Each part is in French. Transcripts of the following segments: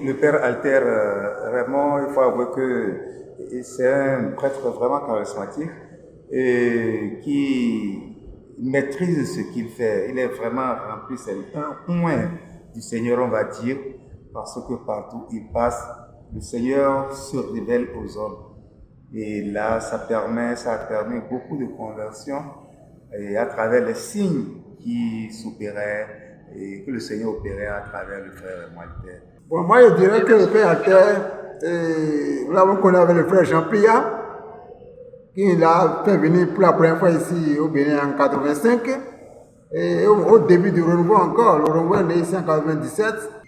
le père Alter, vraiment, il faut avouer que c'est un prêtre vraiment charismatique et qui maîtrise ce qu'il fait. Il est vraiment rempli, c'est un point du Seigneur, on va dire, parce que partout il passe, le Seigneur se révèle aux hommes. Et là, ça a permis beaucoup de conversions et à travers les signes qui s'opéraient et que le Seigneur opérait à travers le frère Walter. Bon, moi, je dirais que le père Alter, nous l'avons connu avec le frère Jean-Pierre, qui l'a fait venir pour la première fois ici au Bénin en 85. Et au début du renouveau encore, le renouveau est né ici en 97.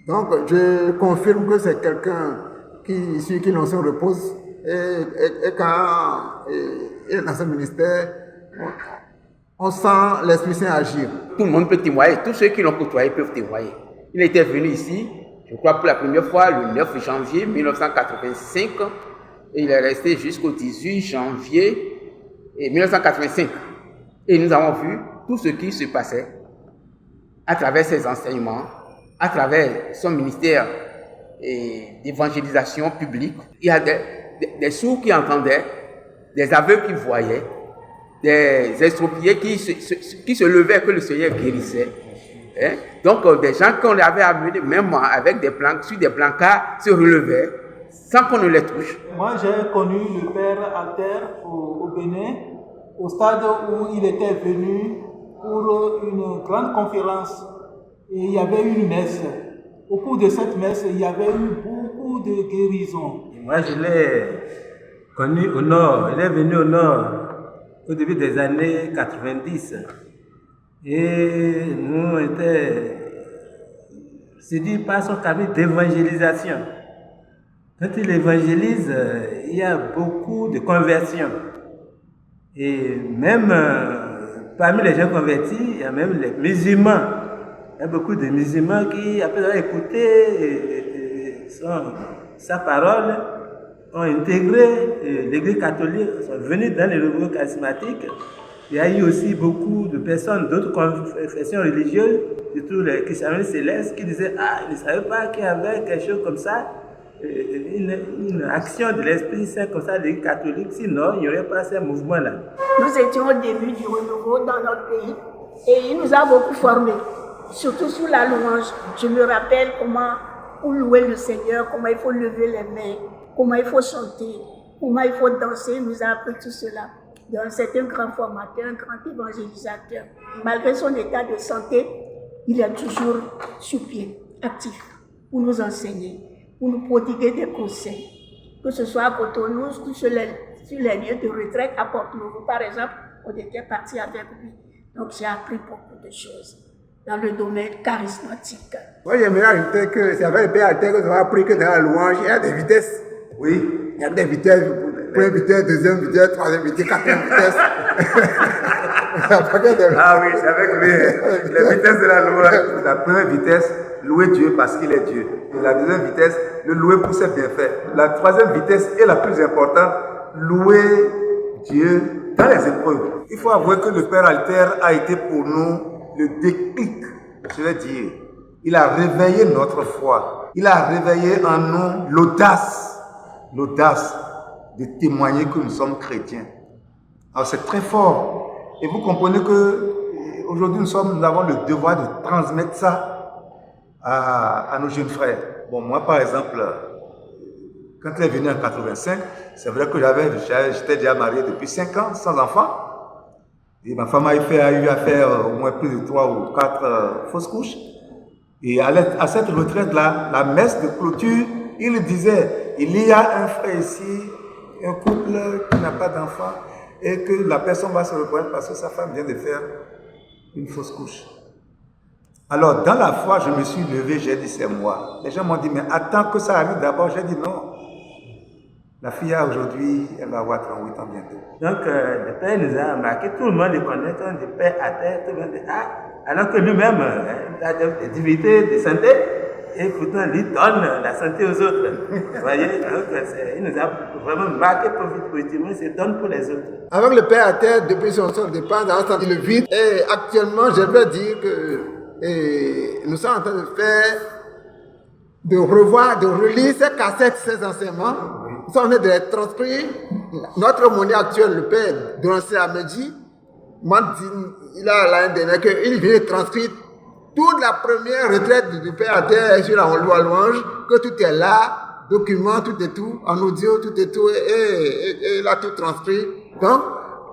Donc, je confirme que c'est quelqu'un sur qui l'onction repose. Et quand il est dans ce ministère, on sent l'Esprit Saint agir. Tout le monde peut témoigner, tous ceux qui l'ont côtoyé peuvent témoigner. Il était venu ici, je crois pour la première fois, le 9 janvier 1985, et il est resté jusqu'au 18 janvier 1985. Et nous avons vu tout ce qui se passait à travers ses enseignements, à travers son ministère d'évangélisation publique. Il y a des sourds qui entendaient, des aveugles qui voyaient, des estropiés qui se levaient, que le Seigneur guérissait. Hein? Donc des gens qu'on avait amenés, même avec sur des brancards, se relevaient sans qu'on ne les touche. Moi, j'ai connu le père Alter au Bénin, au stade où il était venu pour une grande conférence. Et il y avait une messe. Au cours de cette messe, il y avait eu beaucoup de guérisons. Moi, je l'ai connu au nord. Il est venu au nord au début des années 90. Et nous étions séduits par son cabinet d'évangélisation. Quand il évangélise, il y a beaucoup de conversions. Et même parmi les gens convertis, il y a même les musulmans. Il y a beaucoup de musulmans qui, après avoir écouté sa parole, ont intégré l'Église catholique, sont venus dans les renouveaux charismatiques. Il y a eu aussi beaucoup de personnes d'autres confessions religieuses, surtout les chrétiens célestes, qui disaient « Ah, ils ne savaient pas qu'il y avait quelque chose comme ça, une action de l'Esprit Saint comme ça, l'Église catholique, sinon il n'y aurait pas ces mouvements-là. » Nous étions au début du renouveau dans notre pays et il nous a beaucoup formés, surtout sur la louange. Je me rappelle comment pour louer le Seigneur, comment il faut lever les mains, comment il faut chanter, comment il faut danser. Il nous a appris tout cela. Donc c'est un grand formateur, un grand évangélisateur. Malgré son état de santé, il est toujours sur pied, actif, pour nous enseigner, pour nous prodiguer des conseils. Que ce soit à Cotonou, ou sur les lieux de retraite à Port-Nouveau, par exemple, on était parti avec lui. Donc j'ai appris beaucoup de choses dans le domaine charismatique. Moi, j'aimerais ajouter que c'est avec le père Alter que nous avons appris que dans la louange, il y a des vitesses. Oui. Il y a des vitesses. Première vitesse, deuxième vitesse, troisième vitesse, quatrième vitesse. Ah oui, c'est avec les vitesses de la louange. La première vitesse, louer Dieu parce qu'il est Dieu. Et la deuxième vitesse, le louer pour ses bienfaits. La troisième vitesse est la plus importante, louer Dieu dans les épreuves. Il faut avouer que le père Alter a été pour nous le déclic, je vais dire. Il a réveillé notre foi. Il a réveillé en nous l'audace de témoigner que nous sommes chrétiens. Alors c'est très fort. Et vous comprenez que aujourd'hui nous avons le devoir de transmettre ça à nos jeunes frères. Bon, moi par exemple, quand il est venu en 85, c'est vrai que j'étais déjà marié depuis 5 ans, sans enfant. Et ma femme a eu à faire au moins plus de 3 ou 4 fausses couches. Et à cette retraite-là, la messe de clôture, il disait, il y a un frère ici, un couple qui n'a pas d'enfant, et que la personne va se reconnaître parce que sa femme vient de faire une fausse couche. Alors, dans la foi, je me suis levé, j'ai dit, c'est moi. Les gens m'ont dit, mais attends que ça arrive d'abord. J'ai dit, non. La fille aujourd'hui, elle va avoir 38 ans bientôt. Donc, le père nous a marqué, tout le monde le connaît, quand le père à terre, tout le monde dit, ah, alors que lui-même, il a des difficultés de santé, et pourtant, il donne la santé aux autres. Vous voyez, donc, il nous a vraiment marqué positivement, il se donne pour les autres. Avec le père à terre, depuis son départ, dans senti le vide, et actuellement, je vais dire que nous sommes en train de faire de revoir, de relire ces cassettes, ces enseignements. Nous sommes en train de les transcrire. Notre aumônier actuel, le père Dorancé Amedji, m'a dit, il a l'année dernière qu'il vient de transcrire toute la première retraite du père à terre sur la loi louange, que tout est là, document, tout est tout, en audio, tout est tout, et il a tout transcrit. Donc,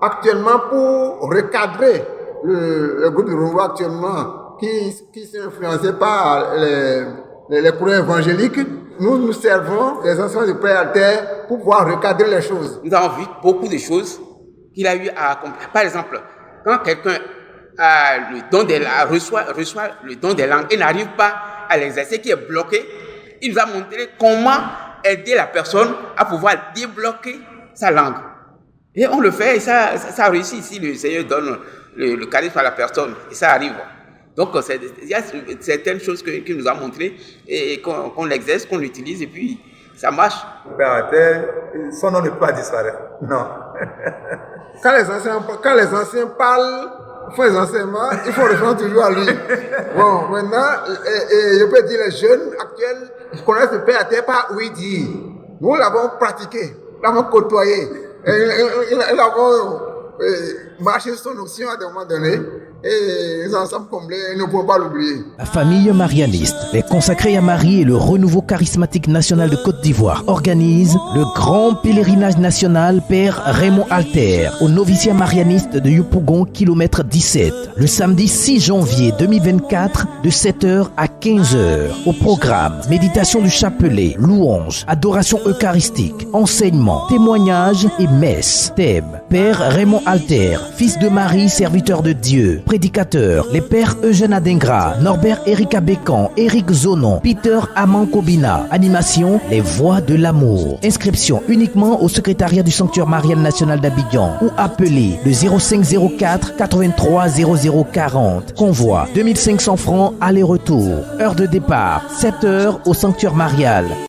actuellement, pour recadrer le groupe de renvoi actuellement, qui sont influencés par les courants évangéliques, nous servons les enseignements du Père Alter pour pouvoir recadrer les choses. Nous avons vu beaucoup de choses qu'il a eu à accomplir. Par exemple, quand quelqu'un a le don des langues, reçoit le don des langues et n'arrive pas à l'exercer, qui est bloqué, il nous a montré comment aider la personne à pouvoir débloquer sa langue. Et on le fait et ça réussit ici. Le Seigneur donne le charisme à la personne et ça arrive. Donc, il y a certaines choses qu'il nous a montrées et qu'on l'exerce, qu'on l'utilise et puis ça marche. Père Alter, son nom ne peut pas disparaître. Non. Quand les anciens parlent, font les enseignements, il faut reprendre toujours à lui. Bon, maintenant, je peux dire les jeunes actuels connaissent le Père Alter par Ouidi. Nous l'avons pratiqué, l'avons côtoyé, et l'avons marché sur son option à un moment donné. Et nous en sommes comblés et nous ne pouvons pas l'oublier. La famille marianiste, les consacrés à Marie et le renouveau charismatique national de Côte d'Ivoire organisent le grand pèlerinage national Père Raymond Alter au noviciat marianiste de Yopougon, kilomètre 17, le samedi 6 janvier 2024 de 7h à 15h. Au programme, méditation du chapelet, louange, adoration eucharistique, enseignement, témoignage et messe. Thème, Père Raymond Alter, fils de Marie, serviteur de Dieu. Prédicateurs, les pères Eugène Adengra, Norbert Éric Abécan, Éric Zonon, Peter Amankobina. Animation, les voix de l'amour. Inscription uniquement au secrétariat du sanctuaire marial national d'Abidjan ou appelez le 0504 83 0040. Convoi 2500 francs aller-retour. Heure de départ 7h au sanctuaire marial.